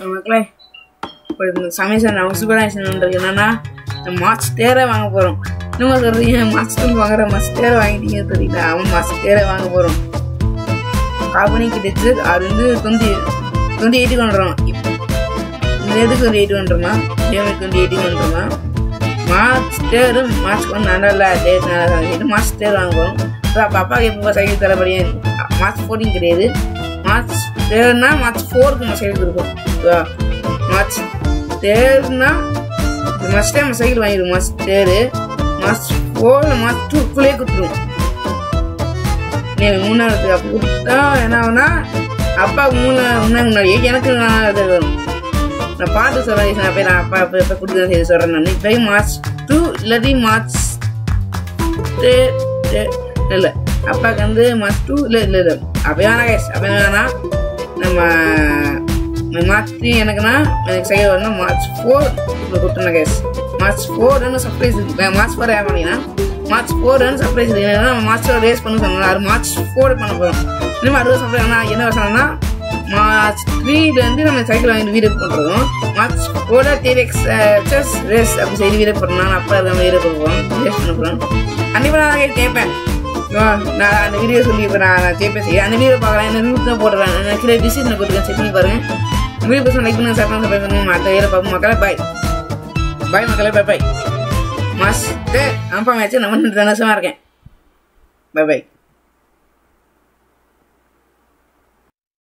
மக்களே இப்போ இந்த சமயசன் நம்ம சூப்பராக என்னன்னா மார்ச் தேரை வாங்க போகிறோம். இன்னும் சொல்கிறீங்க மாஸ்டர் வாங்குற மஸ்டேரை வாங்கிட்டீங்க தெரியல. அவன் மஸ்டேரை வாங்க போகிறோம். காம்பனி கிடைச்சு அது வந்து 28 பண்ணுறோம். இந்த எதுக்கு 28 பண்ணுறோமா? ஜேமி 28 பண்ணுறோமா? மார்ச் 1 நல்லா டேட் நல்லா சொல்லிட்டு மார்ச் 3 வாங்குவோம். அப்போ அப்பாவுக்கு எப்போ சைக்கிள் தரப்படியே மார்ச் 14 கிடையாது. மார்ச் 3னா மார்ச் 4க்கு நம்ம சைக்கிள் கொடுப்போம். மார்ச் 3னா மார்ச் டைம் சைக்கிள் வாங்கிடுவோம். மார்ச் 3 மார்ச் 4 மார்ச் 2க்குள்ளேயே கொடுத்துருவோம். நீங்கள் 3வது அப்போ கொடுத்தா என்ன ஆகுனா அப்பாவுக்கு 3 முன்னாடியே எனக்கு அது வரும். நான் பார்த்து சொல்கிறேன். நான் போய் நான் அப்பா எப்போ கொடுக்குறேன் செய்து சொல்கிறேன். நான் இப்போ மார்ச் 2 இல்லாட்டி மார்ச் இல்லை அப்பாவுக்கு வந்து மார்ச் 2 இல்லை அப்போ வேணாம் கேஸ். அப்போ வேணாம் நம்ம மார்ச் 3 எனக்குன்னா எனக்கு சைக்கிள் வரணும். மார்ச் 4 கொடுத்துருந்தேன் கேஸ். மார்ச் 4 சர்ப்ரைஸ் இருக்குது. மார்ச் 4 பண்ணிங்கன்னா மார்ச் 4 சர்ப்ரைஸ் இருக்குது. ஏன்னா நம்ம மார்ச் ரேஸ் பண்ண சொன்னாங்க. அது மார்ச் 4 பண்ண போகிறோம். இன்னும் 60 சர்ப்ரைஸ். ஆனால் என்ன சொன்னோம்னா மார்ச் 3 நம்ம சைக்கிள் வாங்கிட்டு வீடியோ போட்டுருக்கோம். மார்ச் 4 TRX ரேஸ் அப்படி செய்து வீடியோ போட்டோம்னா அப்போ நம்ம வீடியோ போடுவோம். ரேஸ் பண்ண போகிறோம். கண்டிப்பாக நான் கேட்பேன். நான் அந்த வீடியோ சொல்லி இப்போ நான் கேட்பேன் செய்ய அந்த வீடியோ பார்க்குறேன். என்ன நியூஸ் தான் போடுறேன். நான் கீழே டிசிஷன் கொடுத்துருக்கேன். செக் பண்ணி பாருங்கள். வீடியோ பசங்க லைக் பண்ணுங்க, ஷேர் பண்ணுங்க, பண்ணுங்க. மற்ற வீடியோ பார்ப்போம் மக்களே. பாய் மக்களே. பாய் மாஸ்டர் அனுப்பாம வச்சு நம்ம 2 இருக்கேன். பாய்